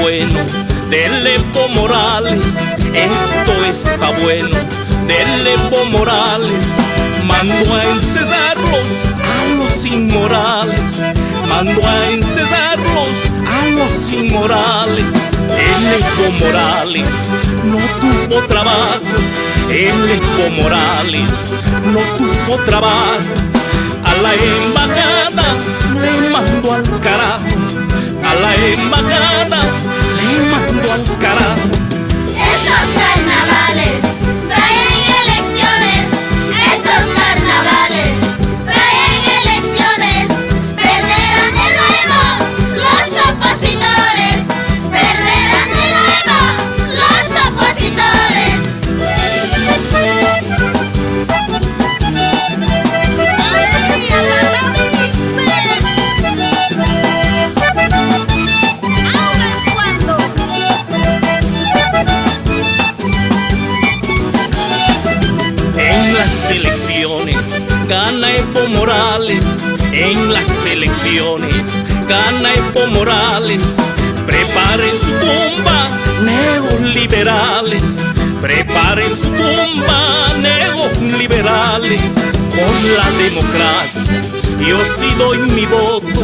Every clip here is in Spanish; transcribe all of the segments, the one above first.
bueno del Evo Morales, esto está bueno del Evo Morales. Mandó a encerrarlos a los inmorales, mandó a encerrarlos a los inmorales. El Evo Morales no tuvo trabajo, el Evo Morales no tuvo trabajo. A la embajada le mandó al carajo, a la embajada le mandó al carajo. Estos carnavales traen elecciones, estos carnavales traen elecciones. Perderán de nuevo los opositores, perderán de nuevo los opositores. En las elecciones gana Evo Morales, en las elecciones gana Evo Morales. Preparen su tumba, neoliberales, preparen su tumba, neoliberales. Por la democracia, yo sí doy mi voto,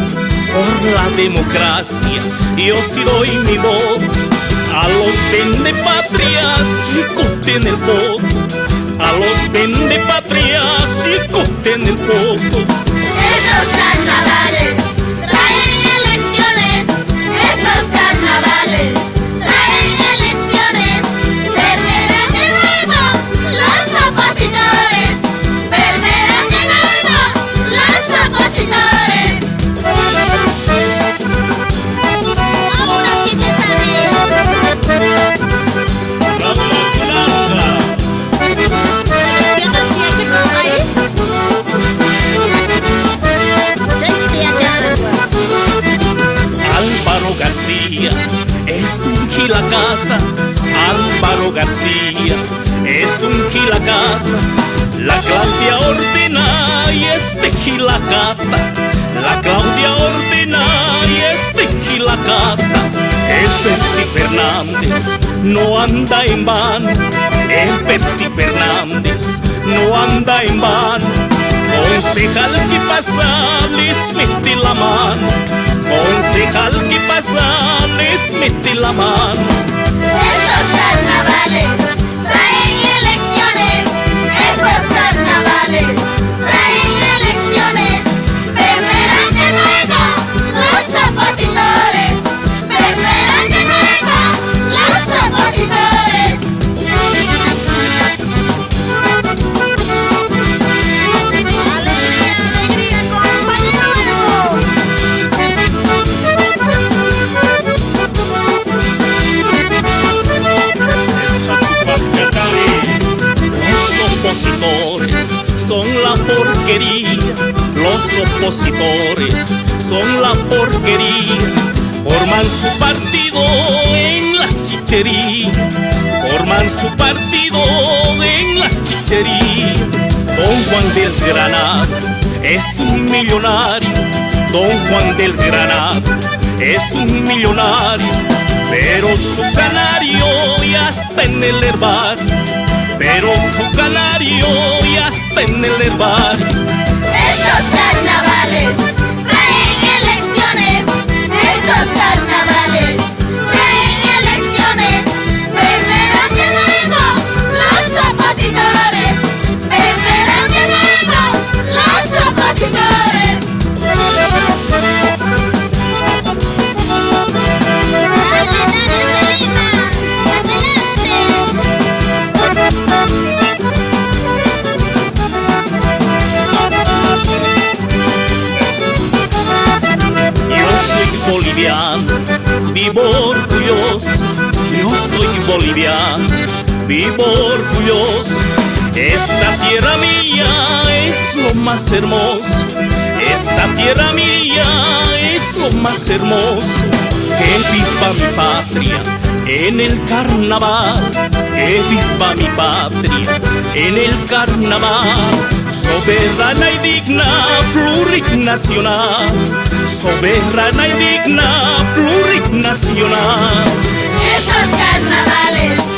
por la democracia, yo sí doy mi voto. A los vendepatrias, chicos, ten el voto, a los vendepatrias, chicos, ten el voto. Estos carnavales traen elecciones, estos carnavales traen elecciones. Perderán de nuevo los opositores, perderán de nuevo los opositores. Vámonos, que se Álvaro García es un gilacata, Álvaro García es un gilacata. La Claudia ordena y este gilacata, la Claudia ordena y este gilacata. El Percy Fernández no anda en vano, el Percy Fernández no anda en vano. Concejal que pasa les mete la mano, concejal que pasa les mete la mano. Estos carnavales traen elecciones, estos carnavales traen elecciones. Perderán de nuevo los opositores, perderán de nuevo los opositores. Alegría, compañero. Los opositores son la porquería, los opositores son la porquería. Forman su partido en la chichería, forman su partido en la chichería. Don Juan del Granado es un millonario, Don Juan del Granado es un millonario, pero su canario ya está en el herbario, pero su canario ya está en el herbario. Estos carnavales traen elecciones, estos carnavales traen elecciones. Perderán de nuevo los opositores, perderán de nuevo los opositores. Boliviano, vivo orgulloso, yo soy boliviano, vivo orgulloso. Esta tierra mía es lo más hermoso, esta tierra mía es lo más hermoso. Que viva mi patria en el carnaval, que viva mi patria en el carnaval. soberana y digna, plurinacional, soberana y digna, plurinacional. Estos carnavales